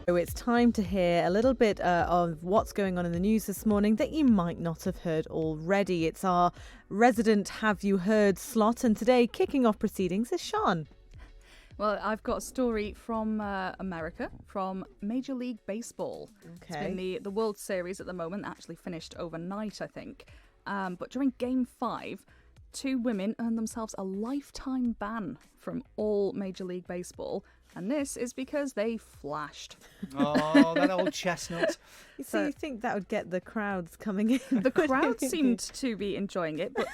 So it's time to hear a little bit of what's going on in the news this morning that you might not have heard already. It's our resident Have You Heard slot, and today kicking off proceedings is Sean. Well, I've got a story from America, from Major League Baseball. Okay. It's been the World Series at the moment, actually finished overnight, I think. But during Game 5, 2 women earned themselves a lifetime ban from all Major League Baseball. And this is because they flashed. Oh, that old chestnut. So you think that would get the crowds coming in? The crowd seemed to be enjoying it, but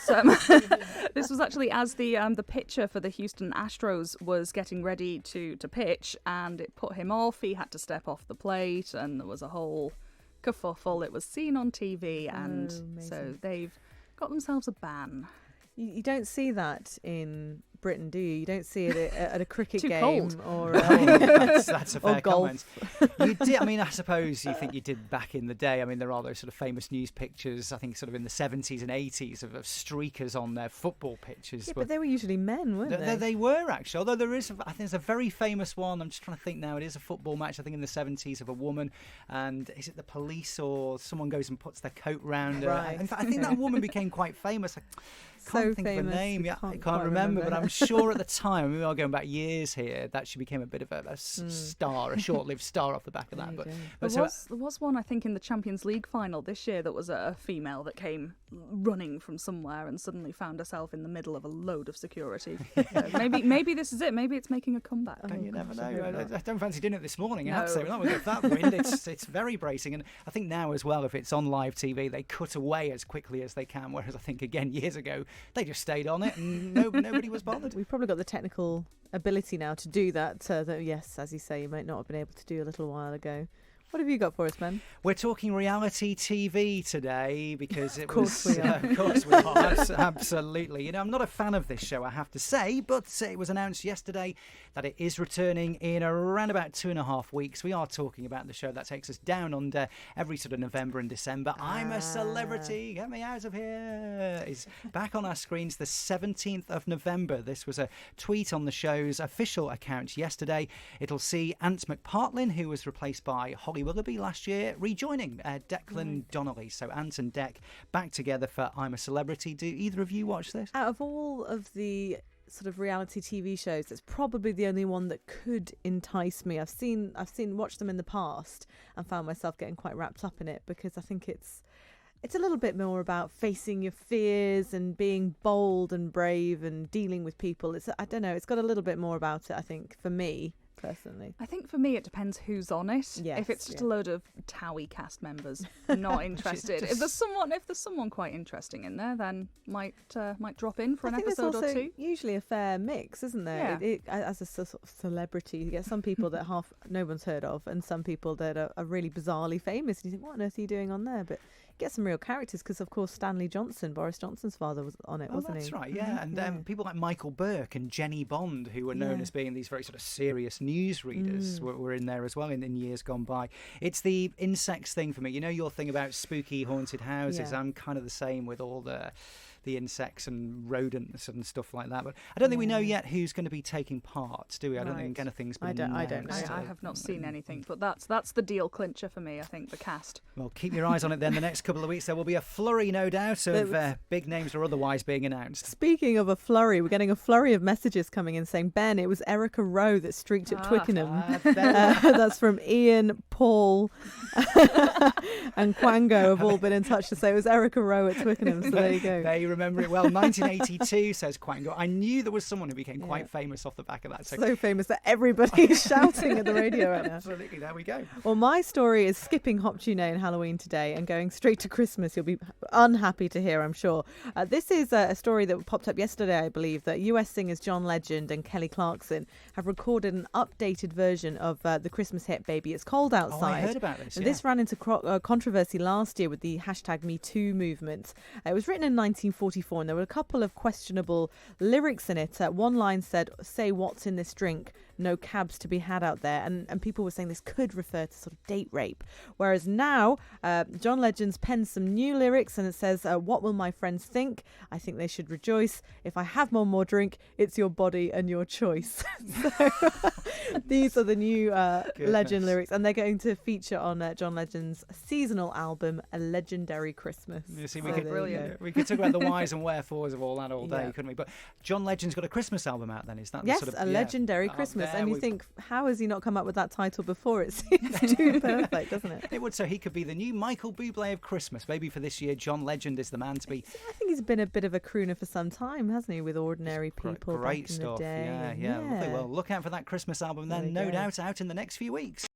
this was actually as the pitcher for the Houston Astros was getting ready to pitch, and it put him off. He had to step off the plate, and there was a whole kerfuffle. It was seen on TV, and so they've got themselves a ban. You don't see that in Britain, do you? You don't see it at a cricket Too game cold. or That's a fair golf. comment. You did, I mean, I suppose you think you did back in the day. I mean, there are those sort of famous news pictures, I think sort of in the 70s and 80s of streakers on their football pitches. Yeah, but they were usually men, weren't they? They were, actually. Although there is, I think there's a very famous one. I'm just trying to think now. It is a football match, I think in the 70s, of a woman. And is it the police or someone goes and puts their coat round her? Right. In fact, I think that woman became quite famous. I can't think of her name. Yeah, I can't remember, but I'm sure at the time, we are going back years here, that she became a bit of a star, a short-lived star off the back of that. There was one, I think, in the Champions League final this year that was a female that came running from somewhere and suddenly found herself in the middle of a load of security. So maybe this is it. Maybe it's making a comeback. You never know. I don't fancy doing it this morning. I have to say, with that wind, it's very bracing. And I think now as well, if it's on live TV, they cut away as quickly as they can. Whereas I think, again, years ago, they just stayed on it and nobody was bothered. We've probably got the technical ability now to do that. That, yes, as you say, you might not have been able to do a little while ago. What have you got for us, Ben? We're talking reality TV today because it was... We are. Of course we are. Absolutely. You know, I'm not a fan of this show, I have to say, but it was announced yesterday that it is returning in around about 2.5 weeks. We are talking about the show that takes us down under every sort of November and December. I'm a Celebrity, get me out of here. Is back on our screens the 17th of November. This was a tweet on the show's official account yesterday. It'll see Ant McPartlin, who was replaced by Holly Willoughby last year, rejoining Declan Donnelly. So Ant and Dec back together for I'm a Celebrity. Do either of you watch this? Out of all of the sort of reality TV shows, it's probably the only one that could entice me. I've watched them in the past and found myself getting quite wrapped up in it because I think it's a little bit more about facing your fears and being bold and brave and dealing with people. I don't know, it's got a little bit more about it, I think, for me personally. I think for me it depends who's on it. Yes, if it's just a load of Towie cast members, not interested. If there's someone quite interesting in there, then might drop in for an episode or two. Usually a fair mix, isn't there? Yeah. As a sort of celebrity, you get some people that no one's heard of, and some people that are really bizarrely famous. And you think, what on earth are you doing on there? But get some real characters because, of course, Stanley Johnson, Boris Johnson's father, was on it, wasn't he? That's right, yeah. And people like Michael Burke and Jenny Bond, who were known as being these very sort of serious newsreaders, were in there as well in years gone by. It's the insects thing for me. You know your thing about spooky haunted houses? Yeah. I'm kind of the same with all the insects and rodents and stuff like that. But I don't think we know yet who's going to be taking part, do we? I don't think anything's been I don't know. I have not seen anything, but that's the deal clincher for me, I think, the cast. Well, keep your eyes on it then. The next couple of weeks there will be a flurry, no doubt, of big names or otherwise being announced. Speaking of a flurry, we're getting a flurry of messages coming in saying, Ben, it was Erica Rowe that streaked at Twickenham. That's from Ian, Paul and Quango have all been in touch to say it was Erica Rowe at Twickenham, so there you go. They remember it well. 1982, says Quango. I knew there was someone who became quite famous off the back of that. So famous that everybody's shouting at the radio right now. Absolutely, there we go. Well, my story is skipping Hop Tune and Halloween today and going straight to Christmas. You'll be unhappy to hear, I'm sure. This is a story that popped up yesterday, I believe, that US singers John Legend and Kelly Clarkson have recorded an updated version of the Christmas hit Baby It's Cold Outside. Oh, I heard about this. And this ran into controversy last year with the hashtag #MeToo movement. It was written in 1944 and there were a couple of questionable lyrics in it. One line said, "Say what's in this drink, no cabs to be had out there," and people were saying this could refer to sort of date rape. Whereas now, John Legend's penned some new lyrics and it says, "What will my friends think? I think they should rejoice. If I have more drink, it's your body and your choice." So These are the new Legend lyrics, and they're going to feature on John Legend's seasonal album, A Legendary Christmas. You see, So we there you go. we could talk about the whys and wherefores of all that all day, Yeah. couldn't we? But John Legend's got a Christmas album out then, is that Yes, the sort of... A Legendary Oh, Christmas. there And you we- think, how has he not come up with that title before? It seems too perfect, doesn't it? It would, so he could be the new Michael Bublé of Christmas. Maybe for this year, John Legend is the man to be. I think he's been a bit of a crooner for some time, hasn't he, with Ordinary People Great back in stuff. the day. Yeah, And yeah. Lovely. Well, look out for that Christmas album There then, we no go. doubt, out in the next few weeks.